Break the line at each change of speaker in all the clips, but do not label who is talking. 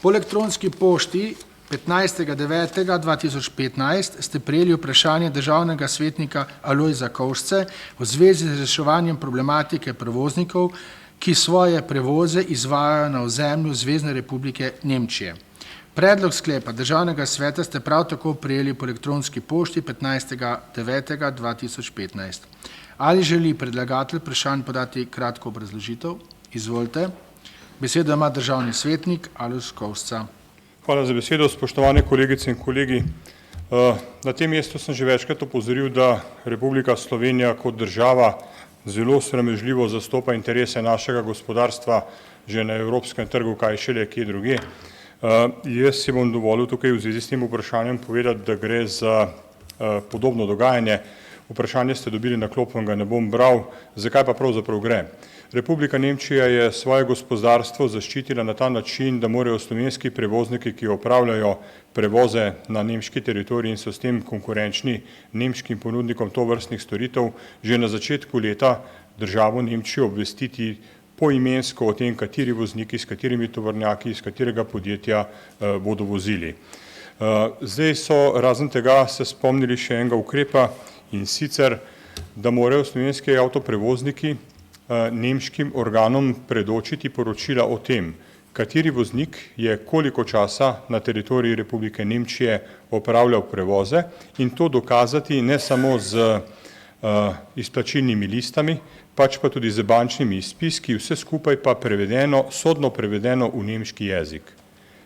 Po elektronski pošti 15.9.2015 ste prejeli vprašanje državnega svetnika Alojza Kovšce v zvezi z reševanjem problematike prevoznikov, ki svoje prevoze izvajajo na ozemlju Zvezne republike Nemčije. Predlog sklepa državnega sveta ste prav tako prejeli po elektronski pošti 15.9.2015. Ali želi predlagatelj vprašanj podati kratko obrazložitev? Izvolite. Besedo ima državni svetnik Alojz Kovšca.
Hvala za besedo, spoštovane kolegice in kolegi. Na tem mestu sem že večkrat opozoril, da Republika Slovenija kot država zelo sramežljivo zastopa interese našega gospodarstva že na evropskem trgu, kaj šele kje druge. Jaz si bom dovolil tukaj v zvezi s tem vprašanjem povedati, da gre za podobno dogajanje. Vprašanje ste dobili na klop, vam ga ne bom bral. Zakaj pa pravzaprav gre? Republika Nemčija je svoje gospodarstvo zaščitila na ta način, da morajo slovenski prevozniki, ki opravljajo prevoze na nemški teritorij in so s tem konkurenčni nemškim ponudnikom tovrstnih storitev, že na začetku leta državo Nemčijo obvestiti poimensko o tem, kateri vozniki, s katerimi tovornjaki, iz katerega podjetja bodo vozili. Zdaj so razen tega se spomnili še enega ukrepa, in sicer, da morajo slovenski avtoprevozniki nemškim organom predočiti poročila o tem, kateri voznik je koliko časa na teritoriji Republike Nemčije opravljal prevoze in to dokazati ne samo z izplačilnimi listami, pač pa tudi z bančnimi izpiski, vse skupaj pa prevedeno, sodno prevedeno v nemški jezik,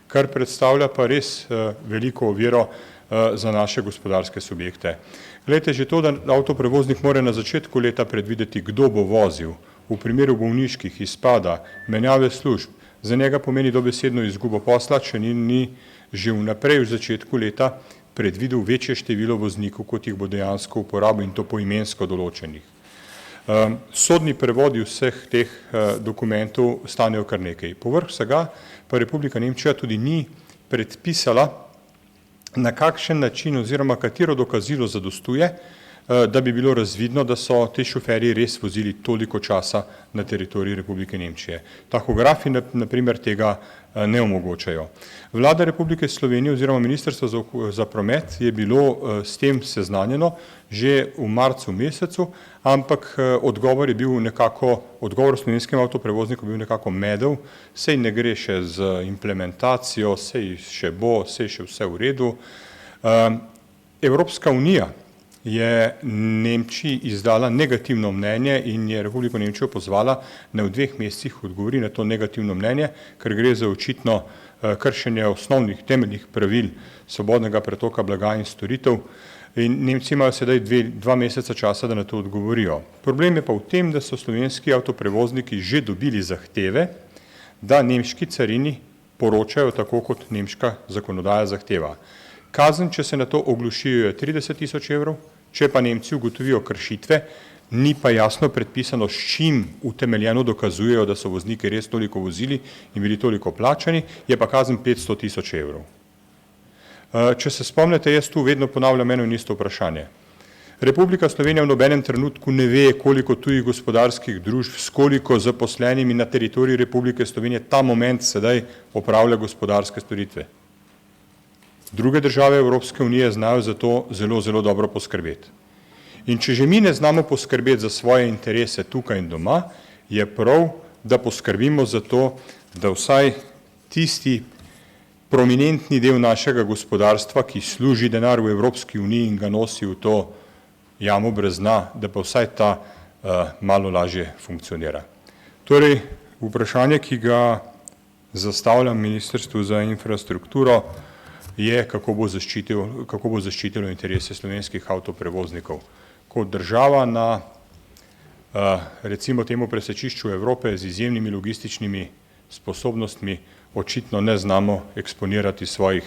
kar predstavlja pa res veliko oviro za naše gospodarske subjekte. Glejte, že to, da avtoprevoznik mora na začetku leta predvideti, kdo bo vozil, v primeru bolniških izpada, menjave služb, za njega pomeni dobesedno izgubo posla, če ni že vnaprej v začetku leta predvidel večje število voznikov, kot jih bo dejansko uporabil in to poimensko določenih. Sodni prevodi vseh teh dokumentov stanejo kar nekaj. Povrh vsega pa Republika Nemčija tudi ni predpisala, na kakšen način oziroma katero dokazilo zadostuje, da bi bilo razvidno, da so ti šoferji res vozili toliko časa na teritoriji Republike Nemčije. Tahografi na primer tega ne omogočajo. Vlada Republike Slovenije oziroma Ministrstvo za promet je bilo s tem seznanjeno že v marcu mesecu, ampak odgovor je bil nekako, odgovor slovenskim avtoprevoznikom bil nekako medel, sej ne gre še z implementacijo, sej še bo, sej še vse v redu. Evropska unija je Nemčiji izdala negativno mnenje in je Republiko Nemčijo pozvala, da v 2 mesecih odgovori na to negativno mnenje, ker gre za očitno kršenje osnovnih temeljnih pravil svobodnega pretoka blaga in storitev in Nemci imajo sedaj 2 meseca časa, da na to odgovorijo. Problem je pa v tem, da so slovenski avtoprevozniki že dobili zahteve, da nemški carini poročajo tako, kot nemška zakonodaja zahteva. Kazen, če se na to oglušijo, je 30.000 evrov, če pa Nemci ugotovijo kršitve, ni pa jasno predpisano, s čim utemeljeno dokazujejo, da so vozniki res toliko vozili in bili toliko plačani, je pa kazen 500.000 evrov. Če se spomnite, jaz tu vedno ponavljam eno in isto vprašanje. Republika Slovenija v nobenem trenutku ne ve, koliko tujih gospodarskih družb, s koliko zaposlenimi na teritoriju Republike Slovenije ta moment sedaj opravlja gospodarske storitve. Druge države Evropske unije znajo za to zelo, zelo dobro poskrbeti. In če že mi ne znamo poskrbeti za svoje interese tukaj in doma, je prav, da poskrbimo za to, da vsaj tisti prominentni del našega gospodarstva, ki služi denar v Evropski uniji in ga nosi v to jamo brez dna, da pa vsaj ta malo lažje funkcionira. Torej, vprašanje, ki ga zastavljam Ministrstvu za infrastrukturo, je, kako bo zaščitilo interese slovenskih avtoprevoznikov. Kot država na, recimo temu presečišču Evrope z izjemnimi logističnimi sposobnostmi, očitno ne znamo eksponirati svojih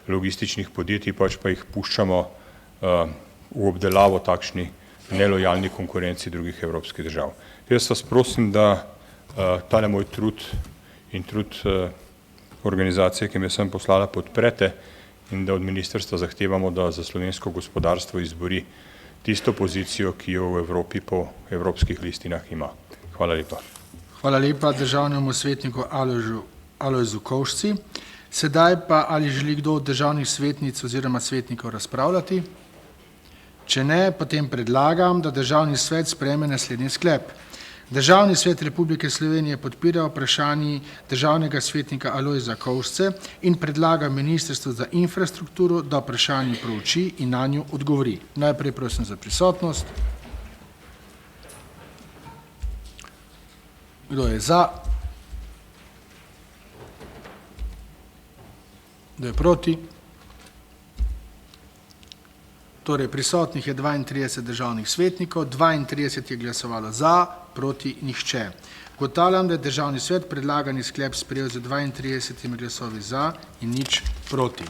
logističnih podjetij, pač pa jih puščamo v obdelavo takšni nelojalni konkurenci drugih evropskih držav. Jaz vas prosim, da tale moj trud in trud organizacije, ki me sem poslala, podprete in da od ministrstva zahtevamo, da za slovensko gospodarstvo izbori tisto pozicijo, ki jo v Evropi po evropskih listinah ima. Hvala lepa.
Hvala lepa državnemu svetniku Alojzu Kovšci. Sedaj pa, ali želi kdo od državnih svetnic oziroma svetnikov razpravljati? Če ne, potem predlagam, da Državni svet sprejme naslednji sklep. Državni svet Republike Slovenije podpira vprašanje državnega svetnika Alojza Kovšce in predlaga Ministrstvu za infrastrukturo, da vprašanje prouči in na njo odgovori. Najprej prosim za prisotnost. Kdo je za? Kdo je proti? Torej, prisotnih je 32 državnih svetnikov, 32 je glasovalo za, proti nihče. Ugotavljam, da je Državni svet predlagani sklep sprejel z 32 glasovi za in nič proti.